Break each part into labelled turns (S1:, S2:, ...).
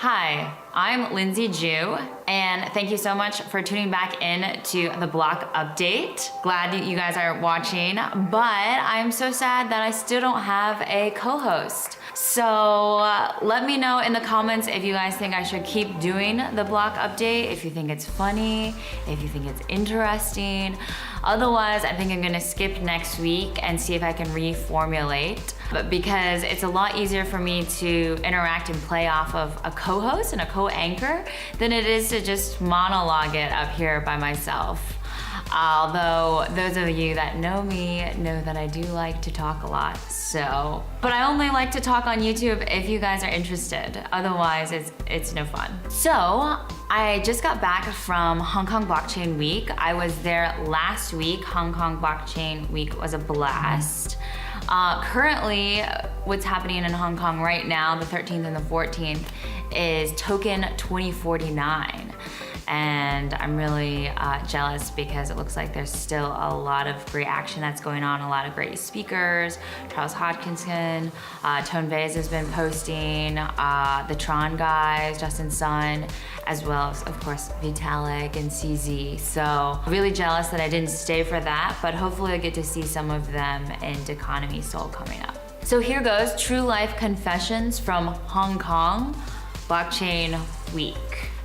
S1: Hi, I'm Lindsay Joo, and thank you so much for tuning back in to the Block Update. Glad you guys are watching, but I'm so sad that I still don't have a co-host. So let me know in the comments if you guys think I should keep doing the Block Update, if you think it's funny, if you think it's interesting. Otherwise, I think I'm gonna skip next week and see if I can reformulate. But because it's a lot easier for me to interact and play off of a co-host and a co-anchor than it is to just monologue it up here by myself. Although those of you that know me know that I do like to talk a lot, so. But I only like to talk on YouTube if you guys are interested. Otherwise, it's no fun. So, I just got back from Hong Kong Blockchain Week. I was there last week. Hong Kong Blockchain Week was a blast. Currently, what's happening in Hong Kong right now, the 13th and the 14th, is Token 2049. And I'm really jealous because it looks like there's still a lot of great action that's going on, a lot of great speakers. Charles Hodkinson, Tone Vase has been posting, the Tron guys, Justin Sun, as well as, of course, Vitalik and CZ. So really jealous that I didn't stay for that, but hopefully I'll get to see some of them in Economy Seoul coming up. So here goes True Life Confessions from Hong Kong Blockchain Week.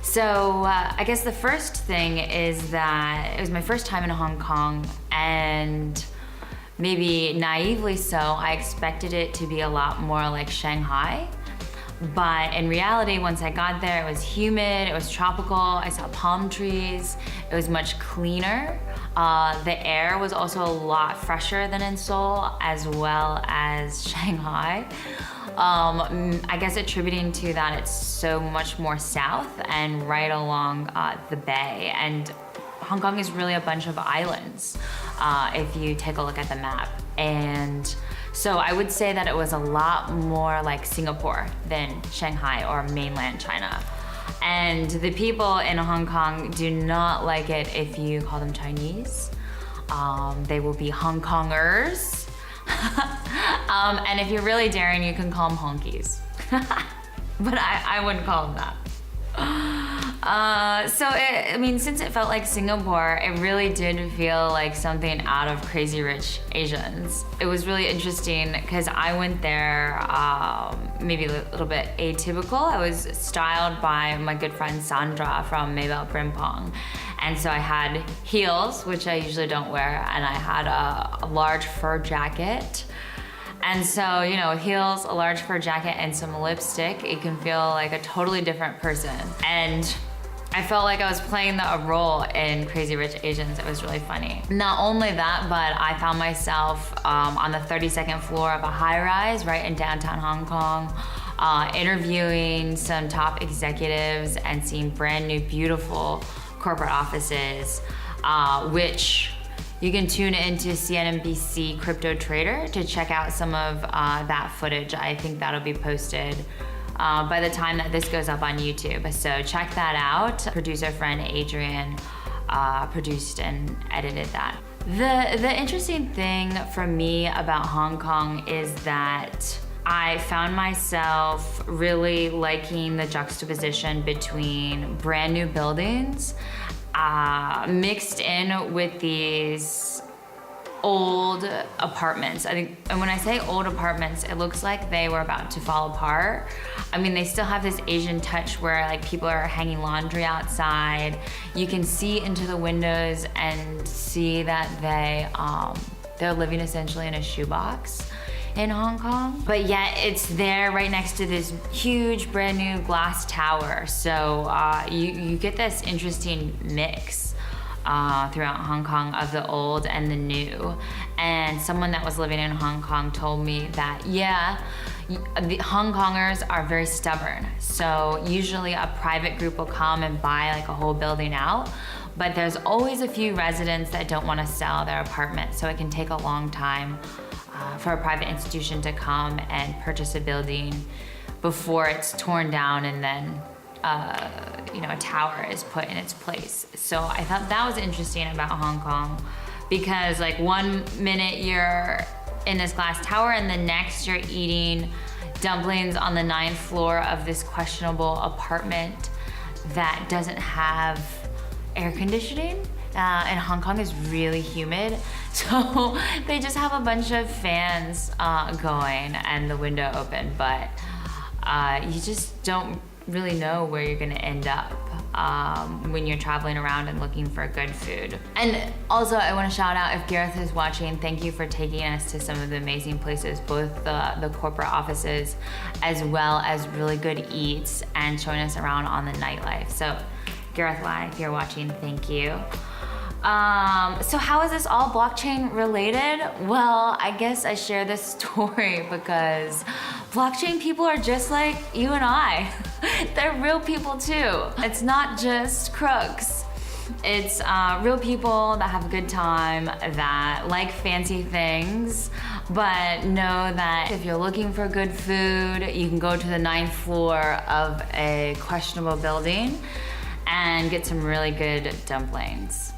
S1: So I guess the first thing is that it was my first time in Hong Kong, and maybe naively so, I expected it to be a lot more like Shanghai. But in reality, once I got there, it was humid, it was tropical, I saw palm trees, it was much cleaner. The air was also a lot fresher than in Seoul, as well as Shanghai. I guess attributing to that it's so much more south and right along the bay. And Hong Kong is really a bunch of islands if you take a look at the map. And so I would say that it was a lot more like Singapore than Shanghai or mainland China. And the people in Hong Kong do not like it if you call them Chinese. They will be Hong Kongers. And if you're really daring, you can call them honkies. But I wouldn't call them that. Since it felt like Singapore, it really did feel like something out of Crazy Rich Asians. It was really interesting because I went there maybe a little bit atypical. I was styled by my good friend Sandra from Maybell Frimpong. And so I had heels, which I usually don't wear, and I had a large fur jacket. And so, you know, heels, a large fur jacket, and some lipstick, you can feel like a totally different person. And I felt like I was playing a role in Crazy Rich Asians. It was really funny. Not only that, but I found myself on the 32nd floor of a high-rise right in downtown Hong Kong, interviewing some top executives and seeing brand new, beautiful corporate offices, which you can tune into CNBC Cryptotrader to check out some of that footage. I think that'll be posted by the time that this goes up on YouTube. So check that out. Producer friend Adrian produced and edited that. The interesting thing for me about Hong Kong is that I found myself really liking the juxtaposition between brand new buildings mixed in with these old apartments. I think, and when I say old apartments, it looks like they were about to fall apart. I mean, they still have this Asian touch where like people are hanging laundry outside. You can see into the windows and see that they're living essentially in a shoebox in Hong Kong, but yet it's there right next to this huge brand new glass tower. So you get this interesting mix throughout Hong Kong of the old and the new. And someone that was living in Hong Kong told me that, yeah, the Hong Kongers are very stubborn. So usually a private group will come and buy like a whole building out, but there's always a few residents that don't want to sell their apartment. So it can take a long time for a private institution to come and purchase a building before it's torn down and then a tower is put in its place. So I thought that was interesting about Hong Kong, because like one minute you're in this glass tower and the next you're eating dumplings on the 9th floor of this questionable apartment that doesn't have air conditioning. And Hong Kong is really humid, so they just have a bunch of fans going and the window open, but you just don't really know where you're gonna end up when you're traveling around and looking for good food. And also I wanna shout out, if Gareth is watching, thank you for taking us to some of the amazing places, both the corporate offices as well as really good eats, and showing us around on the nightlife. So Gareth Lai, if you're watching, thank you. So how is this all blockchain related? Well, I guess I share this story because blockchain people are just like you and I. They're real people too. It's not just crooks. It's real people that have a good time, that like fancy things, but know that if you're looking for good food, you can go to the 9th floor of a questionable building and get some really good dumplings.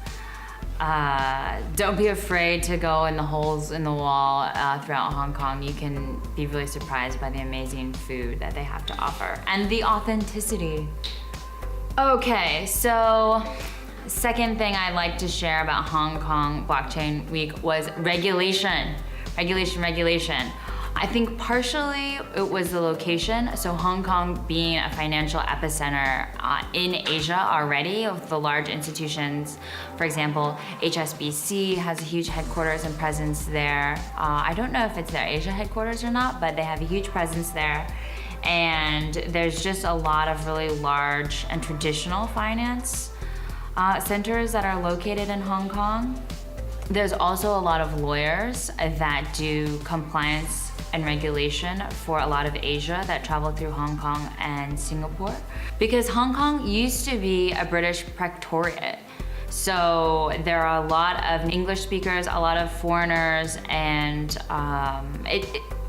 S1: Don't be afraid to go in the holes in the wall throughout Hong Kong. You can be really surprised by the amazing food that they have to offer and the authenticity. Okay, so second thing I'd like to share about Hong Kong Blockchain Week was regulation. Regulation. I think partially it was the location. So Hong Kong being a financial epicenter in Asia already, with the large institutions. For example, HSBC has a huge headquarters and presence there. I don't know if it's their Asia headquarters or not, but they have a huge presence there. And there's just a lot of really large and traditional finance centers that are located in Hong Kong. There's also a lot of lawyers that do compliance and regulation for a lot of Asia that travel through Hong Kong and Singapore. Because Hong Kong used to be a British protectorate. So there are a lot of English speakers, a lot of foreigners, and it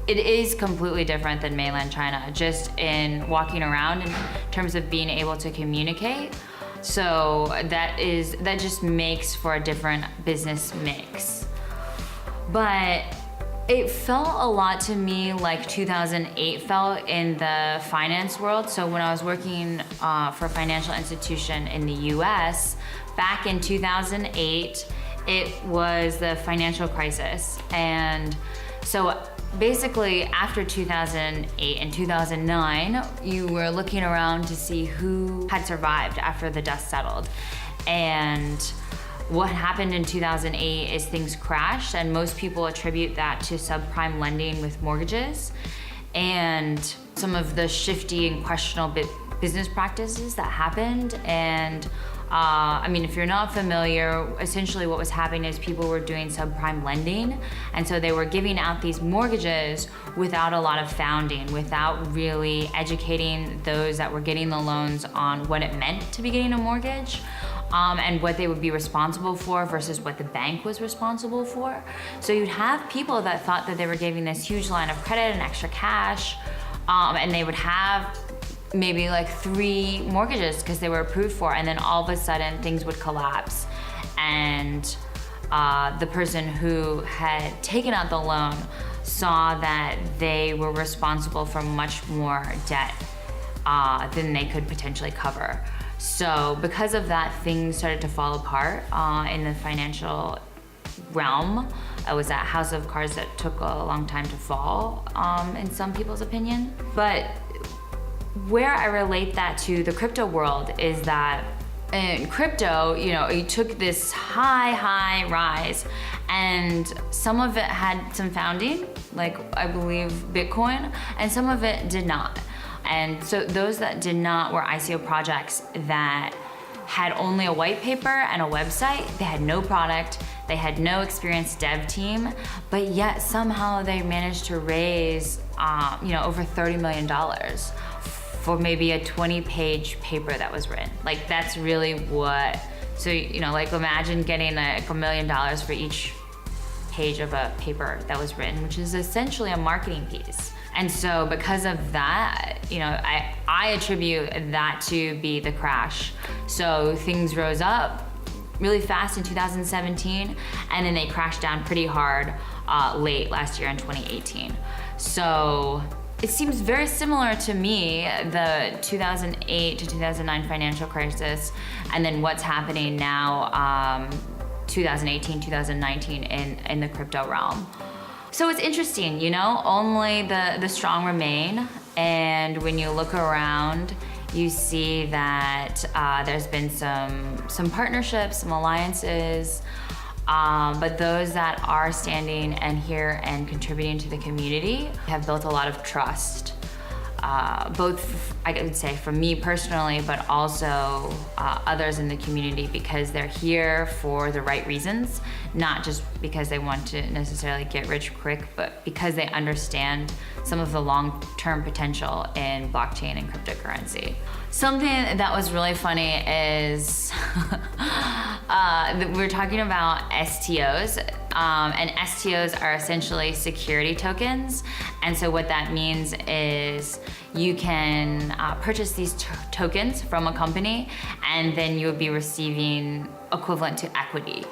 S1: is completely different than mainland China, just in walking around in terms of being able to communicate. So that just makes for a different business mix. But it felt a lot to me like 2008 felt in the finance world. So when I was working for a financial institution in the US, back in 2008, it was the financial crisis. And so basically after 2008 and 2009, you were looking around to see who had survived after the dust settled. And what happened in 2008 is things crashed, and most people attribute that to subprime lending with mortgages and some of the shifty and questionable business practices that happened. And I mean, if you're not familiar, essentially what was happening is people were doing subprime lending, and so they were giving out these mortgages without a lot of founding, without really educating those that were getting the loans on what it meant to be getting a mortgage. And what they would be responsible for versus what the bank was responsible for. So you'd have people that thought that they were giving this huge line of credit and extra cash, and they would have maybe like 3 mortgages because they were approved for, and then all of a sudden things would collapse. And the person who had taken out the loan saw that they were responsible for much more debt than they could potentially cover. So because of that, things started to fall apart in the financial realm. It was that house of cards that took a long time to fall, in some people's opinion. But where I relate that to the crypto world is that in crypto, you know, it took this high rise, and some of it had some founding, like I believe Bitcoin, and some of it did not. And so those that did not were ICO projects that had only a white paper and a website. They had no product, they had no experienced dev team, but yet somehow they managed to raise over $30 million for maybe a 20-page paper that was written. Like, that's really what, so like imagine getting like $1 million for each page of a paper that was written, which is essentially a marketing piece. And so because of that, I attribute that to be the crash. So things rose up really fast in 2017, and then they crashed down pretty hard late last year in 2018. So it seems very similar to me, the 2008 to 2009 financial crisis, and then what's happening now, 2018, 2019 in the crypto realm. So it's interesting, you know, only the strong remain. And when you look around, you see that there's been some partnerships, some alliances, but those that are standing and here and contributing to the community have built a lot of trust. Both, I would say, from me personally, but also others in the community, because they're here for the right reasons, not just because they want to necessarily get rich quick, but because they understand some of the long-term potential in blockchain and cryptocurrency. Something that was really funny is we're talking about STOs, and STOs are essentially security tokens. And so what that means is you can purchase these tokens from a company, and then you would be receiving equivalent to equity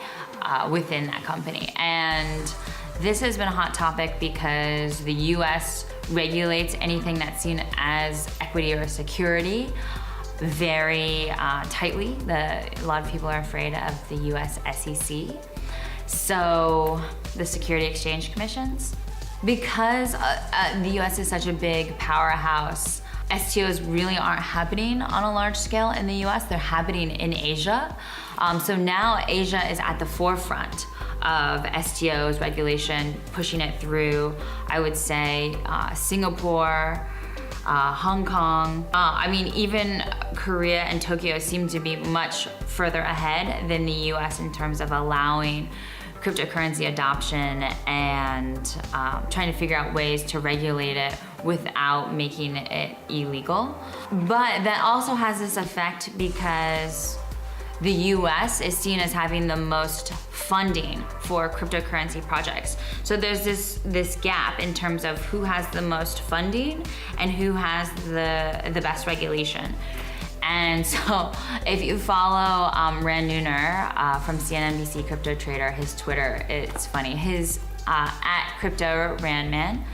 S1: within that company. And this has been a hot topic because the US regulates anything that's seen as equity or security very tightly. A lot of people are afraid of the US SEC. So the Security Exchange Commissions, because the US is such a big powerhouse, STOs really aren't happening on a large scale in the US, they're happening in Asia. So now Asia is at the forefront of STOs regulation, pushing it through, I would say, Singapore, Hong Kong. I mean, even Korea and Tokyo seem to be much further ahead than the US in terms of allowing cryptocurrency adoption and trying to figure out ways to regulate it without making it illegal. But that also has this effect because the US is seen as having the most funding for cryptocurrency projects. So there's this gap in terms of who has the most funding and who has the best regulation. And so if you follow Rand Neuner from CNBC Cryptotrader, his Twitter, it's funny, his at Crypto Randman,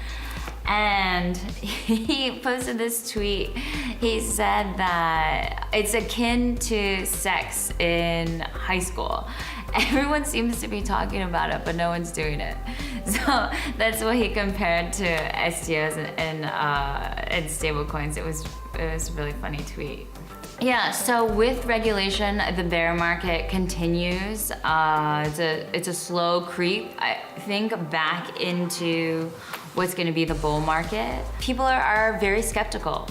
S1: and he posted this tweet. He said that it's akin to sex in high school. Everyone seems to be talking about it, but no one's doing it. So that's what he compared to STOs and stablecoins. It was a really funny tweet. Yeah, so with regulation, the bear market continues. It's a slow creep, I think, back into what's going to be the bull market. People are very skeptical.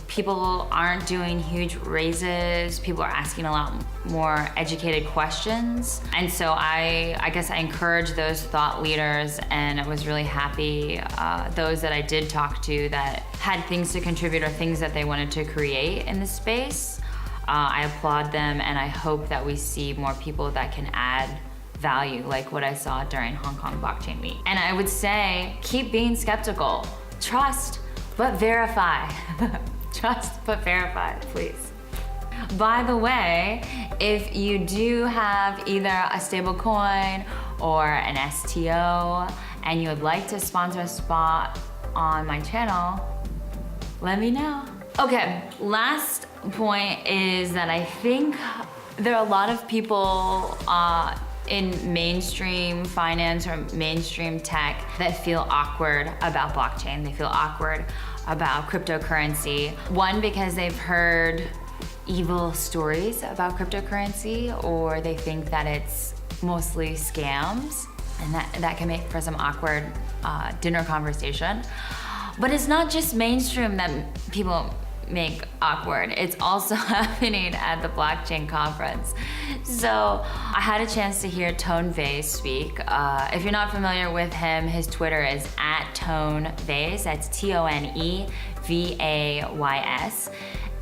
S1: People aren't doing huge raises. People are asking a lot more educated questions. And so I guess I encourage those thought leaders, and I was really happy those that I did talk to that had things to contribute or things that they wanted to create in the space. I applaud them, and I hope that we see more people that can add value, like what I saw during Hong Kong Blockchain Week. And I would say, keep being skeptical. Trust, but verify. Trust, but verify, please. By the way, if you do have either a stable coin or an STO and you would like to sponsor a spot on my channel, let me know. Okay, last point is that I think there are a lot of people in mainstream finance or mainstream tech that feel awkward about blockchain. They feel awkward about cryptocurrency. One, because they've heard evil stories about cryptocurrency, or they think that it's mostly scams, and that can make for some awkward dinner conversation. But it's not just mainstream that people make awkward. It's also happening at the blockchain conference. So I had a chance to hear Tone Vays speak. If you're not familiar with him, his Twitter is at Tone Vays. That's TONEVAYS.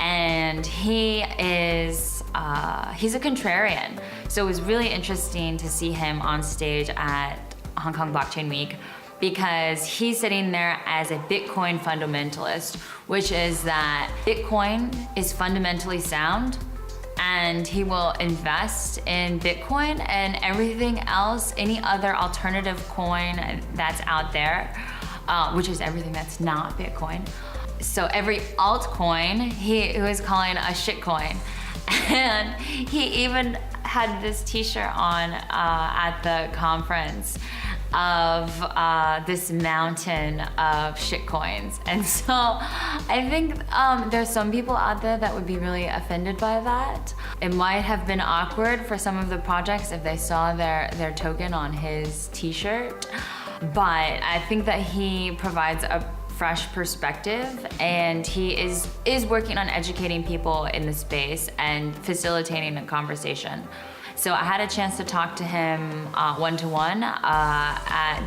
S1: And he is he's a contrarian. So it was really interesting to see him on stage at Hong Kong Blockchain Week, because he's sitting there as a Bitcoin fundamentalist, which is that Bitcoin is fundamentally sound and he will invest in Bitcoin, and everything else, any other alternative coin that's out there, which is everything that's not Bitcoin. So every altcoin, he was calling a shitcoin. And he even had this t-shirt on at the conference of this mountain of shitcoins. And so I think there's some people out there that would be really offended by that. It might have been awkward for some of the projects if they saw their token on his t-shirt. But I think that he provides a fresh perspective, and he is working on educating people in the space and facilitating a conversation. So I had a chance to talk to him one-to-one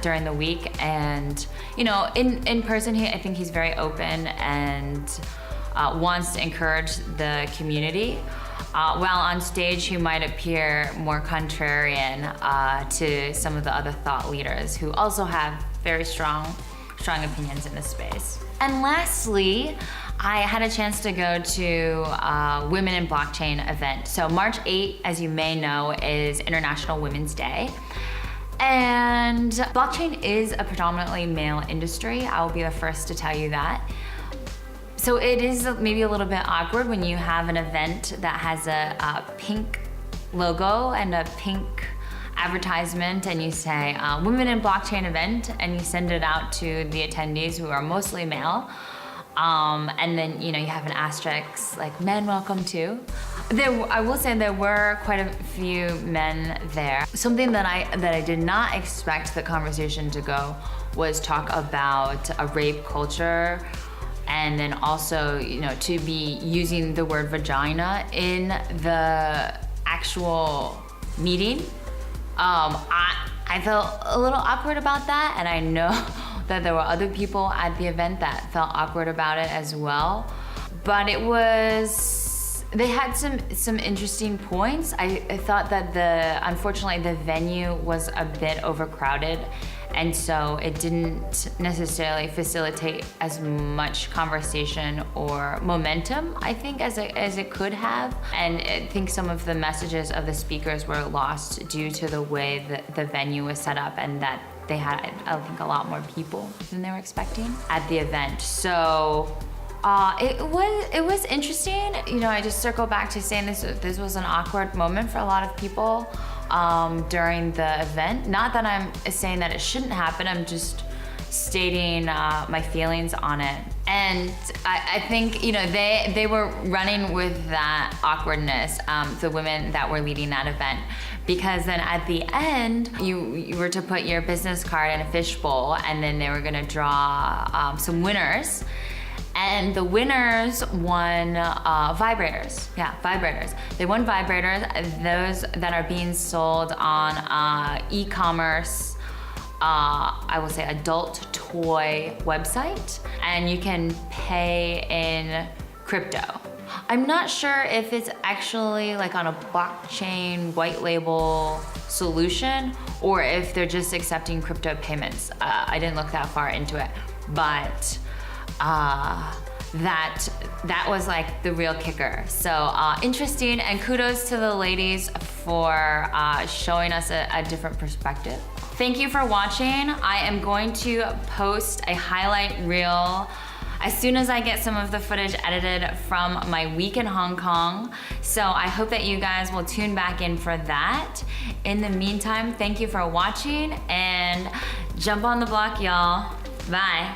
S1: during the week, and in person, I think he's very open and wants to encourage the community. While on stage, he might appear more contrarian to some of the other thought leaders who also have very strong opinions in this space. And lastly, I had a chance to go to Women in Blockchain event. So March 8, as you may know, is International Women's Day. And blockchain is a predominantly male industry. I will be the first to tell you that. So it is maybe a little bit awkward when you have an event that has a pink logo and a pink advertisement, and you say Women in Blockchain event, and you send it out to the attendees who are mostly male. And then you have an asterisk like men welcome to. I will say there were quite a few men there. Something that I did not expect the conversation to go was talk about a rape culture, and then also to be using the word vagina in the actual meeting. I felt a little awkward about that, and I know that there were other people at the event that felt awkward about it as well. But they had some interesting points. I thought that unfortunately the venue was a bit overcrowded, and so it didn't necessarily facilitate as much conversation or momentum, I think, as it could have. And I think some of the messages of the speakers were lost due to the way that the venue was set up, and that they had, I think, a lot more people than they were expecting at the event. So it was interesting. I just circle back to saying this was an awkward moment for a lot of people during the event. Not that I'm saying that it shouldn't happen, I'm just stating my feelings on it. And I think they were running with that awkwardness, the women that were leading that event, because then at the end you were to put your business card in a fishbowl, and then they were going to draw some winners. And the winners won vibrators. Yeah, vibrators. They won vibrators, those that are being sold on e-commerce, I will say adult toy website. And you can pay in crypto. I'm not sure if it's actually like on a blockchain white label solution, or if they're just accepting crypto payments. I didn't look that far into it, but that was like the real kicker. So interesting, and kudos to the ladies for showing us a different perspective. Thank you for watching. I am going to post a highlight reel as soon as I get some of the footage edited from my week in Hong Kong. So I hope that you guys will tune back in for that. In the meantime, thank you for watching, and jump on the block, y'all. Bye.